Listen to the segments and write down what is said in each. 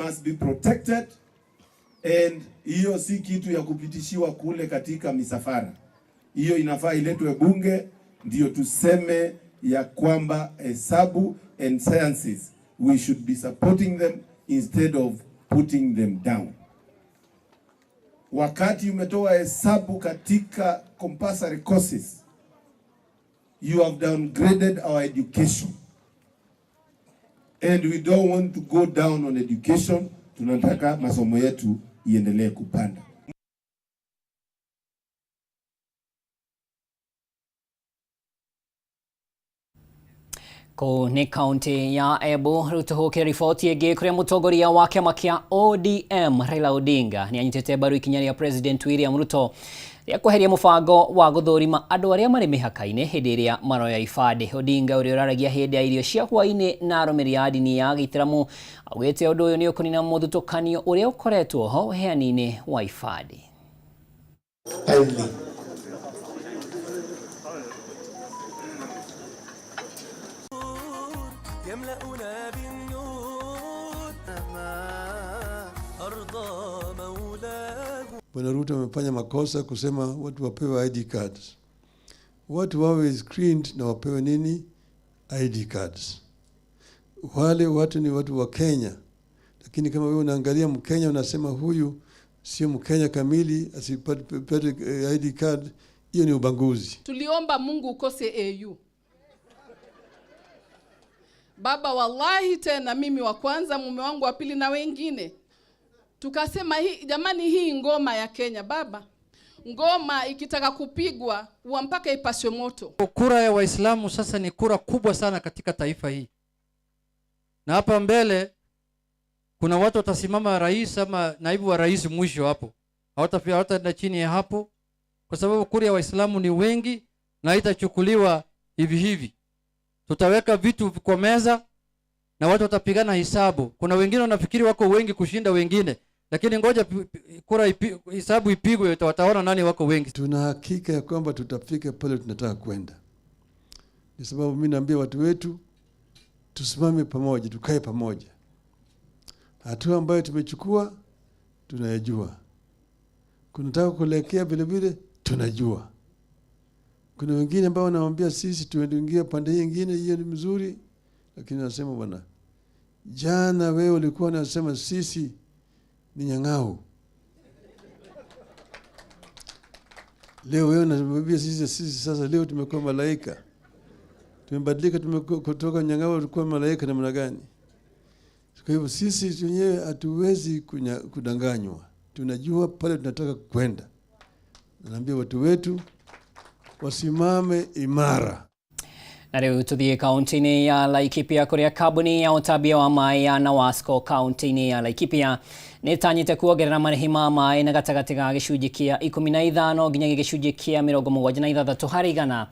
must be protected, and hiyo si kitu ya kupitishiwa kule katika misafara. Hiyo inafaa iletwe bunge ndio tuseme ya kwamba hesabu and sciences, we should be supporting them instead of putting them down. Wakati umetoa hesabu katika compulsory courses, you have downgraded our education, and we don't want to go down on education. Tunataka masomo yetu iendelee kupanda. Ko ni kaunti ya Embu rutuhuke riboti ĩngĩ kũrĩa mũtongoria wa kĩama kĩa ODM Raila Odinga nĩ anyitĩte mbaru ikinya rĩa President William Ruto rĩa kweheria mũbango wa gũthũrima andũ arĩa marĩ mĩhaka-inĩ hĩndĩ ĩrĩa maroya ibandĩ. Odinga ũrĩa ũraragia hĩndĩ ya irio cia hwaĩ-inĩ na arũmĩrĩri a ndini ya Gĩithĩramu augĩte ũndũ ũyũ nĩ ũkũnina mũthutũkanio ũrĩa ũkoretwo ho ũheani-inĩ wa ibandĩ. Bwana Ruto amefanya makosa kusema watu wapewe ID cards. Watu wawe screened na wapewe nini? ID cards. Wale watu ni watu wa Kenya. Lakini kama wewe unaangalia Mkenya unasema huyu sio Mkenya kamili asipate ID card, hiyo ni ubaguzi. Tuliomba Mungu ukose AU. Baba, wallahi tena mimi wa kwanza, mume wangu wa pili na wengine. Tukasema jamani, hii ngoma ya Kenya baba, ngoma ikitaka kupigwa mpaka ipaswe moto. Kura ya Waislamu sasa ni kura kubwa sana katika taifa hii. Na hapa mbele kuna watu watasimama rais ama naibu wa rais mwisho hapo. Hawataenda chini ya hapo kwa sababu kura ya Waislamu ni wengi na itachukuliwa hivi hivi. Tutaweka vitu kwa meza na watu watapigana hisabu. Kuna wengine wanafikiri wako wengi kushinda wengine, lakini ngoja kura hisabu ipigwe wataona nani wako wengi. Tuna hakika ya kwamba tutafika pale tunataka kwenda. Ni sababu mimi naambia watu wetu tusimame pamoja, tukae pamoja. Hatua ambayo tumechukua tunayajua. Kunataka kuelekea vile vile tunajua. Kuna wengine ambao wanawaambia sisi tuendelee pande nyingine, hiyo ni mzuri, lakini nasema bwana, jana wewe ulikuwa unasema sisi ni nyang'au. Leo wewe unatuambia sisi sasa leo tumekuwa malaika. Tumebadilika, kutoka nyang'au tulikuwa malaika namna gani? Kwa hivyo sisi wenyewe hatuwezi kudanganywa. Tunajua pale tunataka kwenda. Naambia watu wetu wasimame imara. Na rĩu tũthiĩ kaunti-inĩ ya Laikipia kũrĩa kambuni ya ũtambia wa maĩ ya Nawasco kaunti-inĩ ya Laikipia nĩtanyĩte kuongerera marĩhi ma maĩ na gatagatĩ ga gĩcunjĩ kĩa 15 nginya gĩcunjĩ kĩa 76 harĩ igana.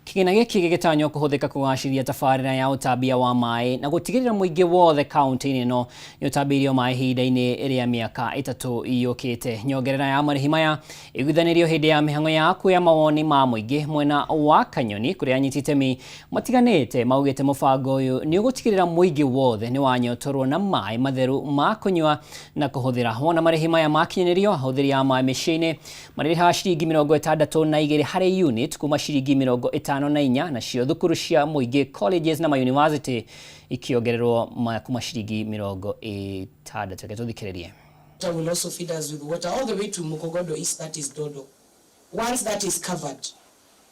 Kĩgĩna gĩkĩ gĩgĩtanywo kũhũthĩka kũgacĩrithia tabarĩra ya ũtambia wa maĩ na gũtigĩrĩra mũingĩ wothe kaunti-inĩ ĩno nĩ ũtambĩirio maĩ ihinda-inĩ rĩa mĩaka 3 yũkĩte. Nyongerera ya marĩhi maya ĩiguithanĩrio hĩndĩ ya mĩhang'o ya kuoya mawoni ma mũingĩ mwena wa Kanyoni kũrĩa anyiti itemi matiganĩte maugĩte mũbango ũyũ nĩ ũgũtigĩrĩra mũingĩ wothe nĩ wanyotorwo na maĩ matheru ma kũnyua na kũhũthĩra. Wona marĩhi maya makinyanĩrio, ahũthĩri a maĩ mĩciĩ-inĩ marĩrĩhaga ciringi 62 harĩ unit kuma ciringi 54 nacio thukuru cia mũingĩ colleges na university ikiongererwo kuma ciringi 60. Tũthikĩrĩrie. Will also feed us with water all the way to Mukogodo East, that is Dodo. Once that is covered,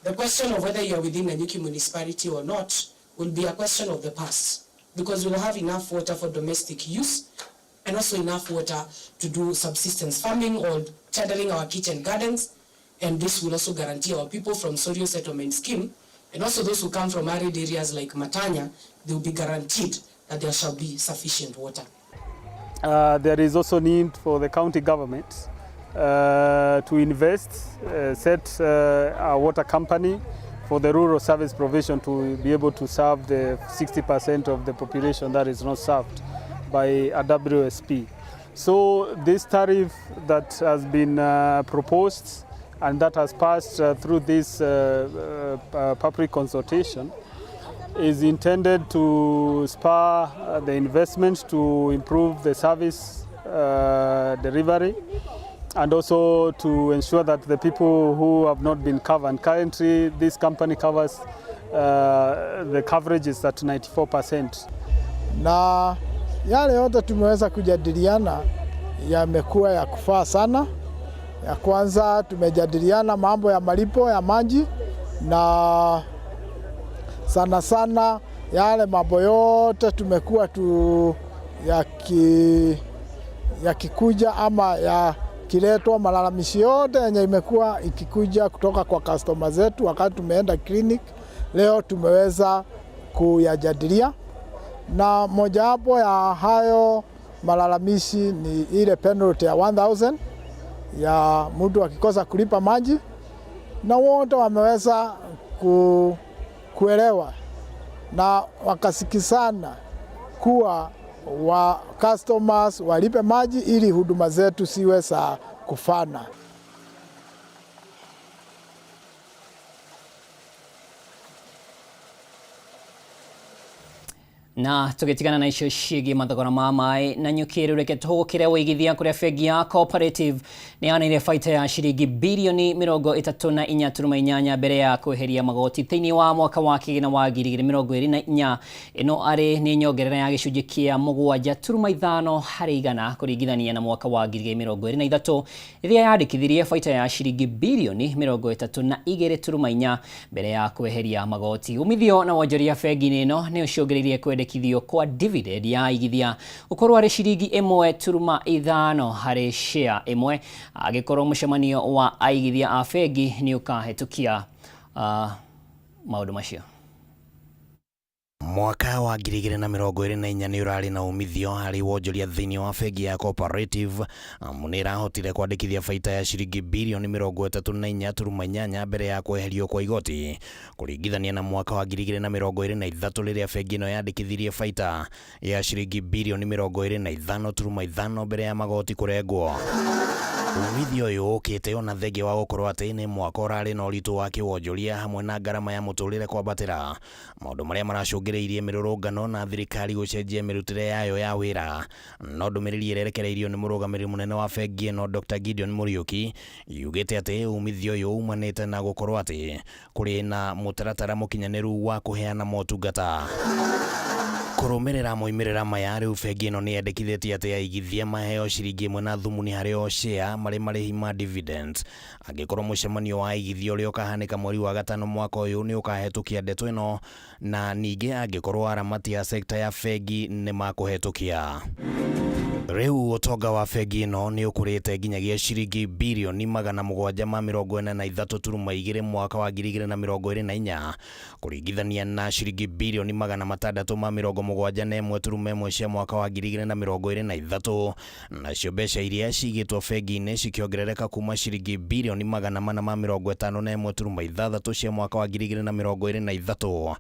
the question of whether you are within a Nyuki municipality or not will be a question of the past, because we'll have enough water for domestic use and also enough water to do subsistence farming or channeling our kitchen gardens, and this will also guarantee our people from Sorio settlement scheme and also those who come from arid areas like Matanya, they will be guaranteed that there shall be sufficient water. There is also need for the county government to invest, set a water company for the rural service provision to be able to serve the 60% of the population that is not served by a WSP. So this tariff that has been proposed and that has passed through this public consultation is intended to spur the investment to improve the service delivery and also to ensure that the people who have not been covered. Currently, this company covers the coverage is at 94%. Na yale yote tumeweza kujadiliana yamekuwa ya kufaa sana. Ya kwanza tumejadiliana mambo ya malipo ya maji na sana sana yale mambo yote tumekuwa yakikuja ama yakiletwa malalamishi yote yenye imekuwa ikikuja kutoka kwa customer zetu wakati tumeenda clinic. Leo tumeweza kuyajadilia na mojawapo ya hayo malalamishi ni ile penalty ya 1000 ya mtu akikosa kulipa maji, na wote wameweza kuelewa na wakasikizana kuwa customers walipe maji ili huduma zetu siwe za kufana. Na tugitigana na icio ciĩgiĩ mathogora ma maĩ na nyukĩrĩ reke tũgũkĩre wĩigithia kũrĩa bengi ya Cooperative nĩ yanĩire baita ya ciringi birioni 34.8 mbere ya kweheria magoti thĩinĩ wa mwaka wa kĩgĩna wa 2024. Ĩno arĩ nĩ nyongerera ya gĩcunjĩ kĩa 7.5 harĩ igana kũringithania na mwaka wa 2023 rĩrĩa yandĩkithirie baita ya ciringi birioni 32.4 mbere ya kweheria magoti. Umithio na wonjoria bengi-inĩ ĩno nĩ ũcũngĩrĩirie kwendekithio kwa dividend ya igithia ukorwo arĩ ciringi 1.5 harĩ share ĩmwe, agĩkorwo mũcemanio wa aigithia a bengi nĩ ũkahetũkia maũndũ macio. Mwaka wa 2024 nĩ ũrarĩ na umithio harĩ wonjoria thĩinĩ wa bengi ya Cooperative, nĩ ĩrahotire kwandĩkithia baita ya ciringi birioni 34.8 mbere ya kweherio kwa igoti, kũringithania na mwaka wa 2023 rĩrĩa bengi ĩno yandĩkithirie baita ya ciringi birioni 25.5 mbere ya magoti kũrengwo. Umithio ũyũ ũkĩte ona thenge wa gũkorwo atĩ nĩ mwaka ũrarĩ na ũritũ wa kĩwonjoria hamwe na ngarama ya mũtũrĩre kwambatĩra, maũndũ marĩa maracũngĩrĩirie mĩrũrũngano na thirikari gũcenjia mĩrutĩre yayo ya wĩra. No ndũmĩrĩri ĩrerekereirio nĩ mũrũgamĩrĩri mũnene wa bengi ĩno Dr. Gideon Muriuki yugĩte atĩ umithio ũyũ umanĩte na gũkorwo atĩ kũrĩ na mũtaratara mũkinyanĩru wa kũheana motungata. Kũrũmĩrĩra moimĩrĩra maya rĩu bengi ĩno nĩ yendekithĩtie atĩ aigithia maheo ciringi 1.5 harĩ o share marĩ marĩhi ma dividends, angĩkorwo mũcemanio wa aigithia ũrĩa ũkahanĩka mweri wa gatano mwaka ũyũ nĩ ũkahetũkia ndeto ĩno, na ningĩ angĩkorwo aramati ya sekta ya bengi nĩ makũhetũkia. Rĩu ũtonga wa bengi ĩno nĩ ũkũrĩte nginyagia ciringi birioni 743.2 mwaka wa 2024 kũringithania na ciringi birioni 671.1 cia mwaka wa 2023, nacio mbeca iria cigĩtwo bengi-inĩ cikiongerereka kuma ciringi birioni 451.6 cia mwaka wa 2023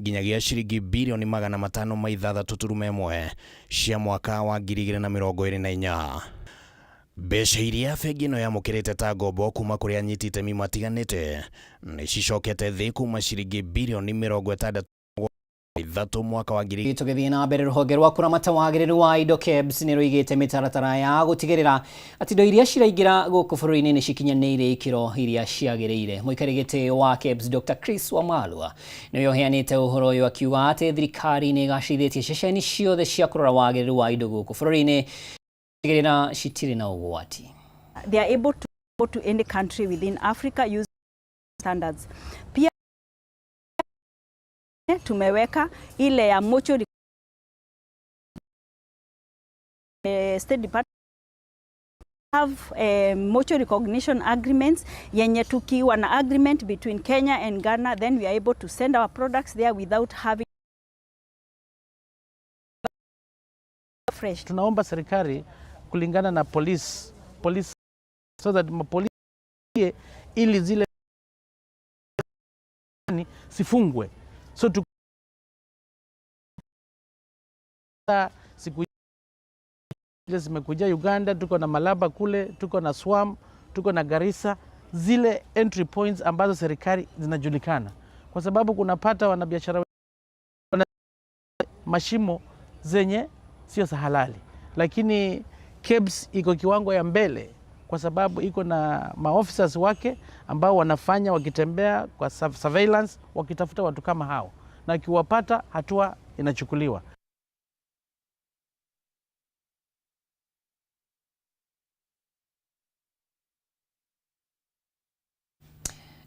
nginyagia ciringi birioni 506.1 cia mwaka wa 2024. Mbeca iria bengi ĩno yamũkĩrĩte ta ngombo kuma kũrĩ anyiti itemi matiganĩte nĩ cicokete thĩ kuma ciringi birioni 63 mwaka wa 2023. Tũgĩthiĩ na mbere, rũhonge rwa kũramata wagĩrĩru wa indo KEBS nĩ rũigĩte mĩtaratara ya gũtigĩrĩra atĩ indo iria ciraingĩra gũkũ bũrũri-inĩ nĩ cikinyanĩire ikĩro iria ciagĩrĩire. Mũikarĩri gĩtĩ wa KEBS Dr. Chris Wamalwa nĩwe ũheanĩte ũhoro ũyũ akiuga atĩ thirikari nĩ ĩgacĩrithĩtie ceceni ciothe cia kũrora wagĩrĩru wa indo gũkũ bũrũri-inĩ gũtigĩrĩra citirĩ na ũgwati. They are able to go to any country within Africa using standards. Pia tumeweka ile ya mutual State Department have mutual recognition agreements yenye tukiwa na agreement between Kenya and Ghana, then we are able to send our products there without having fresh. Tunaomba serikali kulingana na police so that polisi ili zile sifungwe. So siku zimekuja Uganda, tuko na Malaba kule, tuko na Swam, tuko na Garissa, zile entry points ambazo serikali zinajulikana, kwa sababu kunapata wanabiashara mashimo zenye sio halali, lakini KEBS iko kiwango ya mbele kwa sababu iko na maofficers wake ambao wanafanya wakitembea kwa surveillance wakitafuta watu kama hao, na kiwapata hatua inachukuliwa.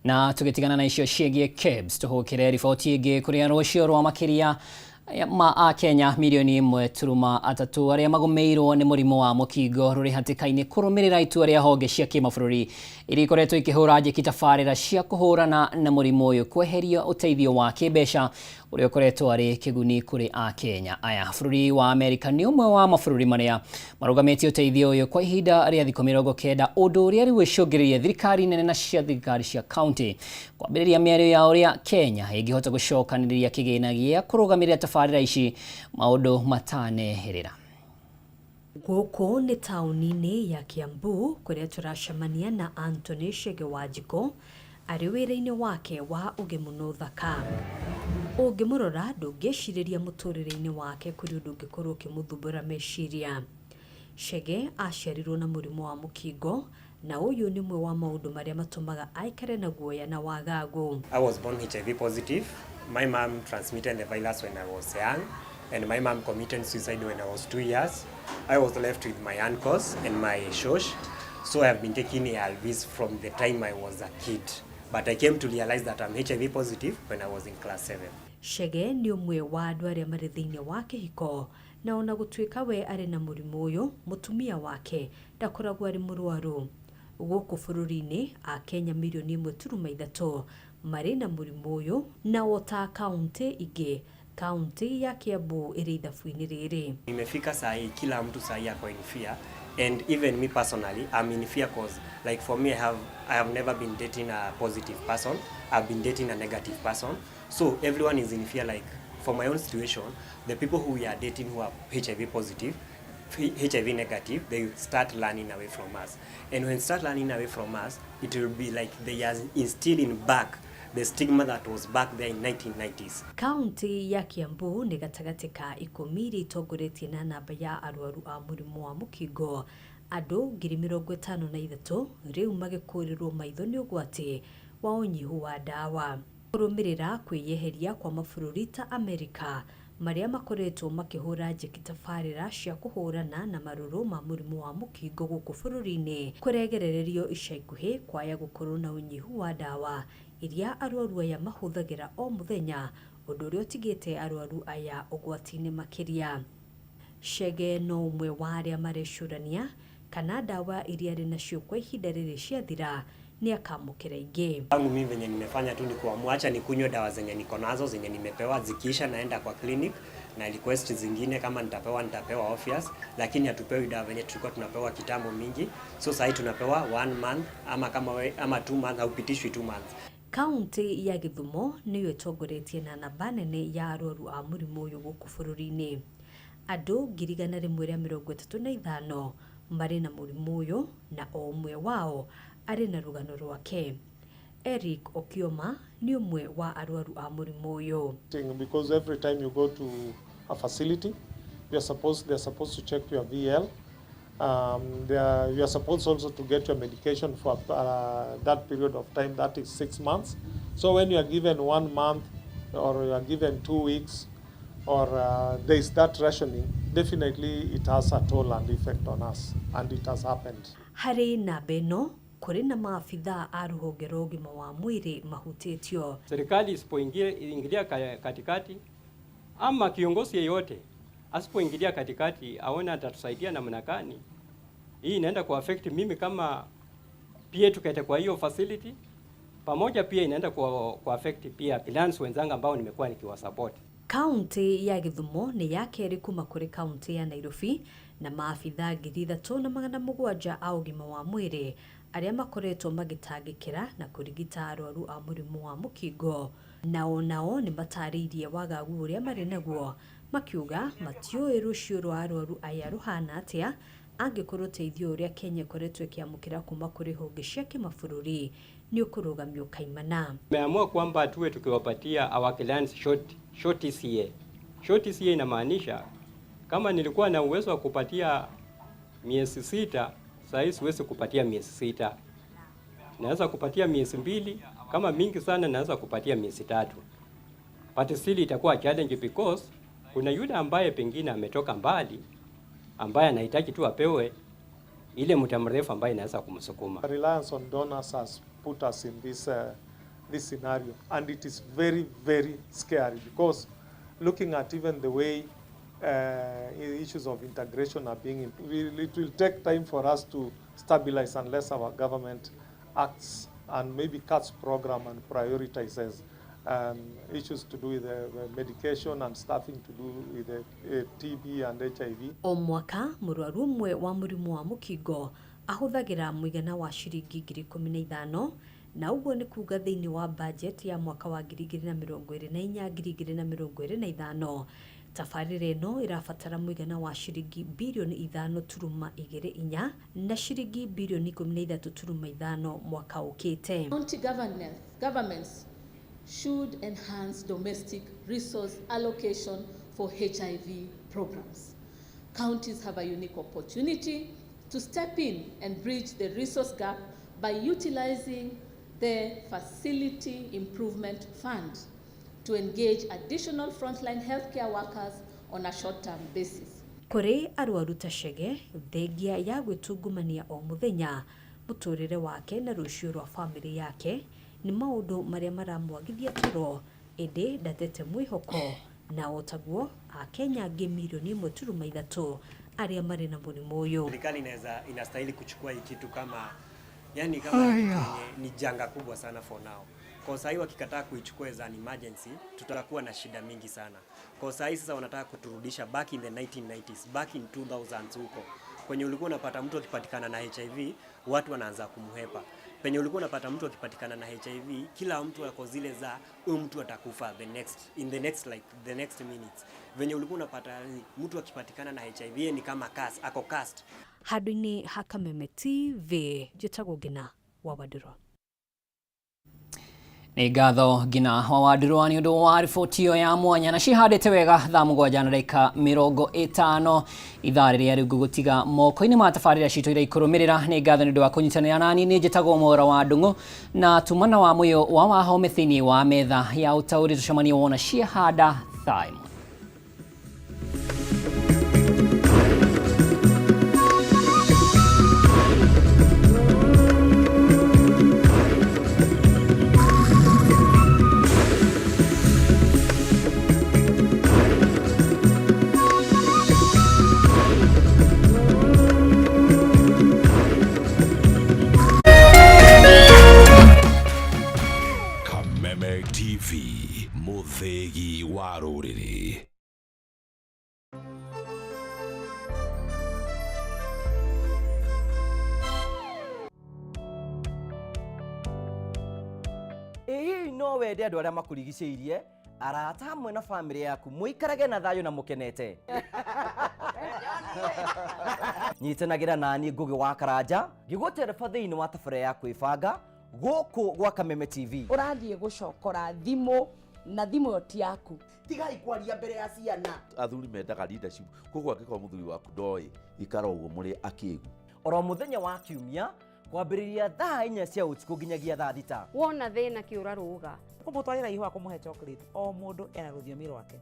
Na tugitigana na icio ciĩgiĩ KEBS tuhukire riboti ĩngĩ kũrĩa rũciũ rwa makĩria ma Kenya milioni 1.3 arĩa magũmĩirwo nĩ mũrimũ wa mũkingo rũrĩ hatĩka-inĩ kũrũmĩrĩra itua rĩa honge cia kĩmabũrũri iria ikoretwo ikĩhũra njeki tabarĩra cia kũhũrana na mũrimũ ũyũ kweheria ũteithio wa kĩmbeca ũrĩa ũkoretwo arĩ kĩguni kũrĩ Akenya aya. Bũrũri wa Amerika nĩ ũmwe wa mabũrũri marĩa marũgamĩtie ũteithio ũyũ kwa ihinda rĩa thikũ 90, ũndũ ũrĩa rĩu ĩcũngĩrĩirie thirikari nene na cia thirikari cia kaunti kwambĩrĩria mĩario ya ũrĩa Kenya ĩngĩhota gũcokanĩrĩria kĩgĩna gĩa kũrũgamĩrĩra tabarĩra ici maũndũ mataneherera. Gũkũ nĩ taũni-inĩ ya Kiambu kũrĩa tũracemania na Anthony Chege Wanjiko arĩ wĩra-inĩ wake wa ũgemu na ũthaka. Ũngĩmũrora ndũngĩcirĩria mũtũrĩre-inĩ wake kũrĩ ũndũ ũngĩkorwo ũkĩmũthumbũra meciria. Chege aciarirwo na mũrimũ wa mũkingo na ũyũ nĩ ũmwe wa maũndũ marĩa matũmaga aikare na guoya na wagagu. I was born HIV positive. My mom transmitted the virus when I was young, and my mom committed suicide when I was 2 years. I was left with my uncles and my shosh, so I have been taking ARVs from the time I was a kid. But I came to realize that I'm HIV positive when I was in class 7. Chege nĩ ũmwe wa andũ arĩa marĩ thĩinĩ wa kĩhiko, na ona gũtuĩka we arĩ na mũrimũ ũyũ, mũtumia wake ndakoragwo arĩ mũrwaru. Gũkũ bũrũri-inĩ Akenya milioni 1.3 marĩ na mũrimũ ũyũ, na ota kaunti ingĩ, kaunti ya Kiambu ĩrĩ ithabu-inĩ rĩrĩ. Nimefika saa hii kila mtu saa hii ako in fear, and even me personally I'm in fear cause like for me I have never been dating a positive person. I've been dating a negative person, so everyone is in fear. Like for my own situation, the people who we are dating who are HIV positive, HIV negative, they start learning away from us, and when start learning away from us, it will be like they are instilling back the stigma that was back there in 1990s. Kaunti ya Kiambu nĩ gatagatĩ ka 10 iria itongoretie na namba ya arwaru a mũrimũ wa mũkingo. Andũ 53,000 rĩu magĩkũrĩrwo maitho nĩ ũgwati wa ũnyihu wa ndawa. Kũrũmĩrĩra kwĩyeheria kwa mabũrũri ta Amerika marĩa makoretwo makĩhũra njeki tabarĩra cia kũhũrana na marũrũ ma mũrimũ wa mũkingo gũkũ bũrũri-inĩ kũregerererio ica ikuhĩ kwaya gũkorwo na ũnyihu wa ndawa iria arwaru aya mahũthagĩra o mũthenya, ũndũ ũrĩa ũtigĩte arwaru aya ũgwati-inĩ makĩria. Chege no ũmwe wa arĩa marecũrania kana ndawa iria arĩ nacio kwa ihinda rĩrĩ ciathira ni akamũkĩra ingĩ. Tangu mimi venye nimefanya tu ni kuamua nikunywe dawa zenye niko nazo zenye nimepewa, zikiisha naenda kwa clinic na request zingine kama nitapewa Orpheus, lakini hatupewi dawa venye tulikuwa tunapewa kitambo mingi. So sasa tunapewa 1 month ama 2 months, haupitishwi 2 months. Kaunti ya Githumo nĩyo ĩtongoretie na namba nene ya arwaru a mũrimũ ũyũ gũkũ bũrũri-inĩ. Andũ 135 marĩ na mũrimũ ũyũ na o ũmwe wao arĩ na rũgano rwake. Eric Okioma ni ũmwe wa arwaru a mũrimũ ũyũ. Because every time you go to a facility, they're supposed to check your VL. You are supposed also to get your medication for that period of time, that is 6 months. So when you are given 1 month or you are given 2 weeks or there is that rationing, definitely it has a toll and effect on us, and it has happened. Harĩ namba ĩno kũrĩ na maabithaa a rũhonge rwa ũgima wa mwĩrĩ mahutĩtio. Serikali isipoingilia katikati ama kiongozi yeyote asipoingilia katikati aone atatusaidia namna gani, hii inaenda ku affect mimi kama pia tukaita kwa hiyo facility, pamoja pia inaenda ku affect pia clients wenzangu ambao nimekuwa nikiwasupport. Kaunti ya Githumo nĩ ya kerĩ kuma kũrĩ kaunti ya Nairobi na maabithaa 3,700 a ũgima wa mwĩrĩ arĩa makoretwo magĩtangĩkĩra na kũrigita arwaru a mũrimũ wa mũkingo. Nao nĩ matarĩirie wagagu ũrĩa marĩ naguo, makiuga matiũĩ rũciũ rwa arwaru aya rũhana atĩa angĩkorwo ũteithio ũrĩa Kenya ĩkoretwo ĩkĩamũkĩra kuma kũrĩ honge cia kĩmabũrũri nĩ ũkũrũgamio kaimana. Tumeamua kwamba tuwe tukiwapatia our clients short ECA Short CA inamaanisha kama nilikuwa na uwezo wa kupatia miezi 6, sasa hivi siwezi kupatia miezi 6. Naweza kupatia miezi 2, kama mingi sana naweza kupatia miezi 3. But still itakuwa challenge because kuna yule ambaye pengine ametoka mbali ambaye anahitaji tu apewe ile muda mrefu ambaye inaweza kumsukuma. Reliance on donors has put us in this scenario, and it is very, very scary because looking at even the way issues of integration are being, it will take time for us to stabilize unless our government acts and maybe cuts program and prioritizes issues to do with medication and staffing to do with TB and HIV. O mwaka mũrwaru ũmwe wa mũrimũ wa mũkingo ahũthagĩra mũigana wa ciringi 15,000 na ũguo nĩ kuuga thĩinĩ wa budget ya mwaka wa 2024-2025 tabarĩra ĩno ĩrabatara mũigana wa ciringi bilioni 5.24 na ciringi bilioni 13.5 mwaka ũkĩte. County governments should enhance domestic resource allocation for HIV programs. Counties have a unique opportunity to step in and bridge the resource gap by utilizing the Facility Improvement Fund to engage additional frontline healthcare workers on a short-term basis. Kũrĩ arwaru ta Chege, thengia ya gwĩtungumania o mũthenya, mũtũrĩre wake na rũciũ rwa famĩlĩ yake ni maũndũ marĩa maramwagithia toro, ĩndĩ ndatete mwĩhoko na otaguo Akenya angĩ milioni 1.3 arĩa marĩ na mũrimũ ũyũ. Serikali inastahili kuchukua hii kitu kama kama ni janga kubwa sana for now. Kwa sasa hivi wakikataa kuichukua as an emergency, tutakuwa na shida mingi sana. Kwa sasa hivi sasa wanataka kuturudisha back in the 1990s, back in 2000s huko. Kwenye ulikuwa unapata mtu akipatikana na HIV, watu wanaanza kumhepa. Penye ulikuwa unapata mtu akipatikana na HIV, kila mtu ako zile za huyu mtu atakufa in the next minutes. Venye ulikuwa unapata mtu akipatikana na HIV ni kama ako cast. Handũ-inĩ ha Kameme TV, njĩtagwo Ngina wa Wadĩrwa. Nĩ ngatho Ngina wa Wadĩrwa nĩ ũndũ wa riboti ĩyo ya mwanya na cihandĩte wega thaa 7:50 ithaa rĩrĩa rĩu gũgũtiga moko-inĩ ma tabarĩra citũ iria ikũrũmĩrĩra. Nĩ ngatho nĩ ũndũ wa kũnyitanĩra nani. Nĩ njĩtagwo Mwaũra wa Ndung'u na tumana wa mũyũ wa wahome thĩinĩ wa metha ya ũtaũri tũcemanie wona ciahanda thaa 1. Muthegi wa rũrĩrĩ. Hihi no wende andũ arĩa makũrigicĩirie, arata hamwe na famĩlĩ yaku mũikarage na thayũ na mũkenete. Nyitanagĩra nani Ngugi wa Karanja ngĩgũtereba thĩinĩ wa tabarĩra ya kwĩbanga gũkũ gwa Kameme TV. Ũrathiĩ gũcokora thimũ na thimũ yo ti yaku. Tigai kwaria mbere ya ciana. Athuri mendaga leadership. Koguo angĩkorwo mũthuri waku ndoĩ ikara ũguo mũrĩ akĩĩgu. Oro mũthenya wa Kiumia kwambĩrĩria thaa 4 cia ũtukũ nginyagia thaa 6. Wona thĩna kĩũra rũga. Kũmũtwarĩra ihũa kũmũhe chocolate. O mũndũ ena rũthiomi rwake.